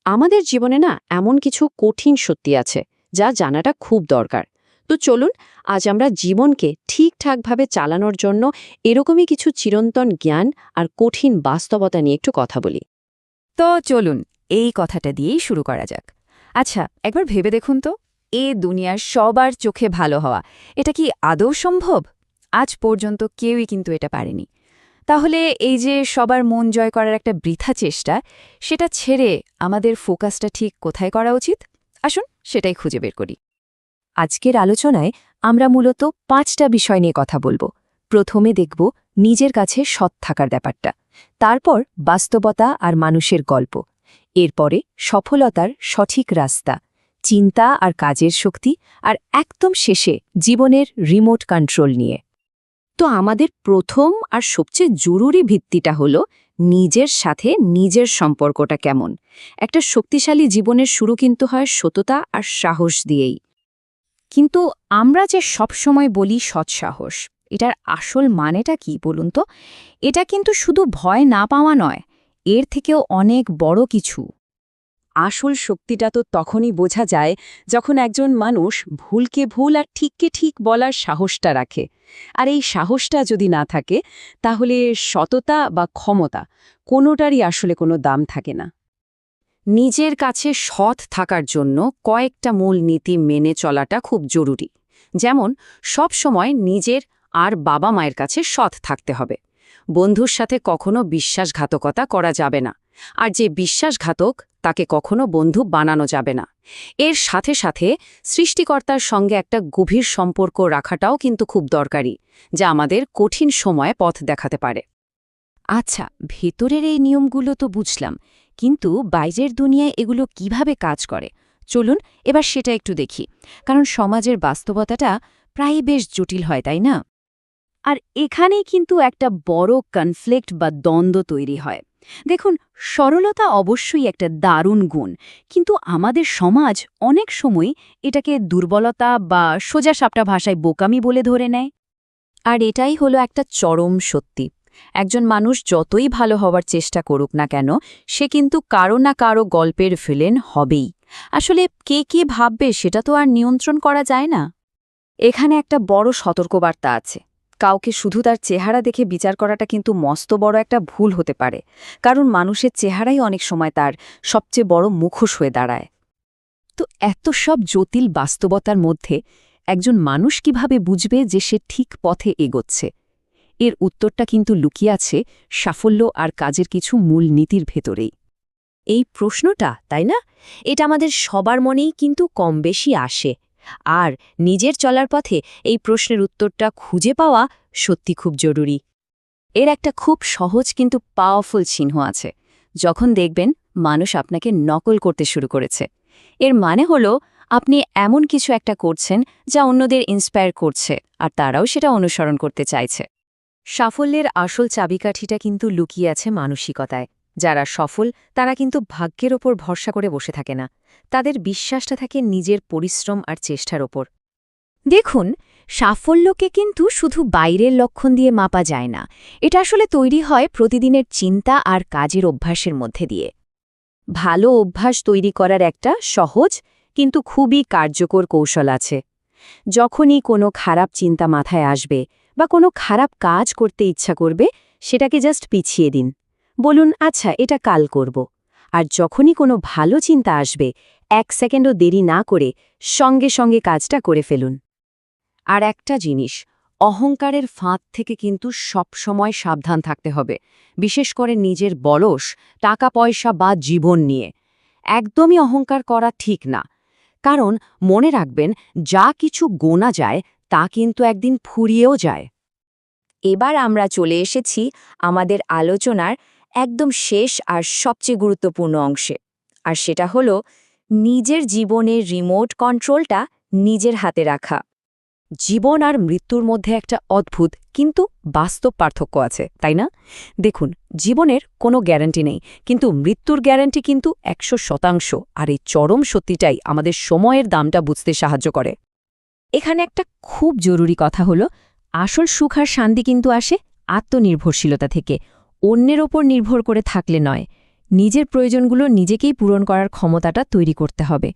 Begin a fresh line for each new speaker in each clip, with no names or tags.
আমাদের জীবনে না এমন কিছু কঠিন সত্যি আছে যা জানাটা খুব দরকার। তো চলুন, আজ আমরা জীবনকে ঠিকঠাকভাবে চালানোর জন্য এরকমই কিছু চিরন্তন জ্ঞান আর কঠিন বাস্তবতা নিয়ে একটু কথা বলি।
তো চলুন এই কথাটা দিয়েই শুরু করা যাক। আচ্ছা, একবার ভেবে দেখুন তো, এ দুনিয়ার সবার চোখে ভালো হওয়া এটা কি আদৌ সম্ভব? আজ পর্যন্ত কেউই কিন্তু এটা পারেনি। তাহলে এই যে সবার মন জয় করার একটা বৃথা চেষ্টা, সেটা ছেড়ে আমাদের ফোকাসটা ঠিক কোথায় করা উচিত? আসুন সেটাই খুঁজে বের করি।
আজকের আলোচনায় আমরা মূলত ৫টা বিষয় নিয়ে কথা বলবো। প্রথমে দেখব নিজের কাছে সৎ থাকার ব্যাপারটা, তারপর বাস্তবতা আর মানুষের গল্প, এরপরে সফলতার সঠিক রাস্তা, চিন্তা আর কাজের শক্তি, আর একদম শেষে জীবনের রিমোট কন্ট্রোল নিয়ে।
তো আমাদের প্রথম আর সবচেয়ে জরুরি ভিত্তিটা হলো নিজের সাথে নিজের সম্পর্কটা কেমন। একটা শক্তিশালী জীবনের শুরু কিন্তু হয় সততা আর সাহস দিয়েই।
কিন্তু আমরা যে সবসময় বলি সৎসাহস, এটার আসল মানেটা কি বলুন তো? এটা কিন্তু শুধু ভয় না পাওয়া নয়, এর থেকেও অনেক বড় কিছু।
আসল শক্তিটা তো তখনই বোঝা যায় যখন একজন মানুষ ভুলকে ভুল আর ঠিককে ঠিক বলার সাহসটা রাখে। আর এই সাহসটা যদি না থাকে, তাহলে সততা বা ক্ষমতা কোনোটারই আসলে কোনো দাম থাকে না।
নিজের কাছে সৎ থাকার জন্য কয়েকটা মূল নীতি মেনে চলাটা খুব জরুরি। যেমন, সব সময় নিজের আর বাবা মায়ের কাছে সৎ থাকতে হবে। বন্ধুর সাথে কখনো বিশ্বাসঘাতকতা করা যাবে না, আর যে বিশ্বাসঘাতক তাকে কখনো বন্ধু বানানো যাবে না। এর সাথে সাথে সৃষ্টিকর্তার সঙ্গে একটা গভীর সম্পর্ক রাখাটাও কিন্তু খুব দরকারি, যা আমাদের কঠিন সময়ে পথ দেখাতে পারে।
আচ্ছা, ভেতরের এই নিয়মগুলো তো বুঝলাম, কিন্তু বাইরের দুনিয়ায় এগুলো কিভাবে কাজ করে চলুন এবার সেটা একটু দেখি। কারণ সমাজের বাস্তবতাটা প্রায়ই বেশ জটিল হয়, তাই না?
আর এখানেই কিন্তু একটা বড় কনফ্লিক্ট বা দ্বন্দ্ব তৈরি হয়। দেখুন, সরলতা অবশ্যই একটা দারুণ গুণ, কিন্তু আমাদের সমাজ অনেক সময় এটাকে দুর্বলতা বা সোজাসাপটা ভাষায় বোকামি বলে ধরে নেয়।
আর এটাই হলো একটা চরম সত্যি। একজন মানুষ যতই ভালো হওয়ার চেষ্টা করুক না কেন, সে কিন্তু কারো না কারো গল্পের ভিলেন হবেই। আসলে কে কি ভাববে সেটা তো আর নিয়ন্ত্রণ করা যায় না।
এখানে একটা বড় সতর্কবার্তা আছে। কাউকে শুধু তার চেহারা দেখে বিচার করাটা কিন্তু মস্ত বড় একটা ভুল হতে পারে, কারণ মানুষের চেহারাই অনেক সময় তার সবচেয়ে বড় মুখোশ হয়ে দাঁড়ায়।
তো এত সব জটিল বাস্তবতার মধ্যে একজন মানুষ কিভাবে বুঝবে যে সে ঠিক পথে এগোচ্ছে? এর উত্তরটা কিন্তু লুকিয়ে আছে সাফল্য আর কাজের কিছু মূল নীতির ভেতরেই।
এই প্রশ্নটা, তাই না, এটা আমাদের সবার মনেই কিন্তু কম বেশি আসে। আর নিজের চলার পথে এই প্রশ্নের উত্তরটা খুঁজে পাওয়া সত্যি খুব জরুরি। এর একটা খুব সহজ কিন্তু পাওয়ারফুল চিহ্ন আছে। যখন দেখবেন মানুষ আপনাকে নকল করতে শুরু করেছে, এর মানে হলো আপনি এমন কিছু একটা করছেন যা অন্যদের ইন্সপায়ার করছে, আর তারাও সেটা অনুসরণ করতে চাইছে। সাফল্যের আসল চাবিকাঠিটা কিন্তু লুকিয়ে আছে মানসিকতায়। যারা সফল তারা কিন্তু ভাগ্যের ওপর ভরসা করে বসে থাকে না, তাদের বিশ্বাসটা থাকে নিজের পরিশ্রম আর চেষ্টার ওপর। দেখুন, সাফল্যকে কিন্তু শুধু বাইরের লক্ষণ দিয়ে মাপা যায় না, এটা আসলে তৈরি হয় প্রতিদিনের চিন্তা আর কাজের অভ্যাসের মধ্যে দিয়ে। ভালো অভ্যাস তৈরি করার একটা সহজ কিন্তু খুবই কার্যকর কৌশল আছে। যখনই কোনো খারাপ চিন্তা মাথায় আসবে বা কোনো খারাপ কাজ করতে ইচ্ছা করবে, সেটাকে জাস্ট পিছিয়ে দিন। বলুন, আচ্ছা, এটা কাল করব। আর যখনই কোনো ভালো চিন্তা আসবে, 1 সেকেন্ডও দেরি না করে সঙ্গে সঙ্গে কাজটা করে ফেলুন।
আর একটা জিনিস, অহংকারের ফাঁদ থেকে কিন্তু সবসময় সাবধান থাকতে হবে, বিশেষ করে নিজের বলস, টাকা পয়সা বা জীবন নিয়ে। একদমই অহংকার করা ঠিক না, কারণ মনে রাখবেন, যা কিছু গোনা যায় তা কিন্তু একদিন ফুরিয়েও যায়।
এবার আমরা চলে এসেছি আমাদের আলোচনার একদম শেষ আর সবচেয়ে গুরুত্বপূর্ণ অংশে, আর সেটা হলো নিজের জীবনের রিমোট কন্ট্রোলটা নিজের হাতে রাখা।
জীবন আর মৃত্যুর মধ্যে একটা অদ্ভুত কিন্তু বাস্তব পার্থক্য আছে, তাই না? দেখুন, জীবনের কোনো গ্যারান্টি নেই, কিন্তু মৃত্যুর গ্যারান্টি কিন্তু 100%। আর এই চরম সত্যিটাই আমাদের সময়ের দামটা বুঝতে সাহায্য করে। এখানে একটা খুব জরুরি কথা হলো, আসল সুখ আর শান্তি কিন্তু আসে আত্মনির্ভরশীলতা থেকে, অন্যের ওপর নির্ভর করে থাকলে নয়।
নিজের প্রয়োজনগুলো নিজেকেই পূরণ করার ক্ষমতাটা তৈরি করতে হবে।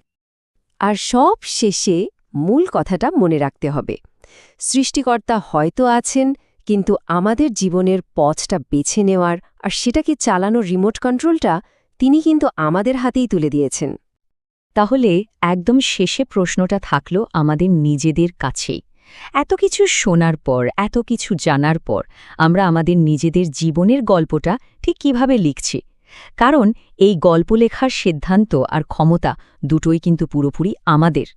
আর সব শেষে মূল কথাটা মনে রাখতে হবে, সৃষ্টিকর্তা হয়তো আছেন, কিন্তু আমাদের জীবনের পথটা বেছে নেওয়ার আর সেটাকে চালানোর রিমোট কন্ট্রোলটা তিনি কিন্তু আমাদের হাতেই তুলে দিয়েছেন।
তাহলে একদম শেষে প্রশ্নটা থাকলো আমাদের নিজেদের কাছেই। এত কিছু শোনার পর, এত কিছু জানার পর আমরা আমাদের নিজেদের জীবনের গল্পটা ঠিক কিভাবে লিখছি? কারণ এই গল্প লেখার সিদ্ধান্ত আর ক্ষমতা দুটোই কিন্তু পুরোপুরি আমাদের।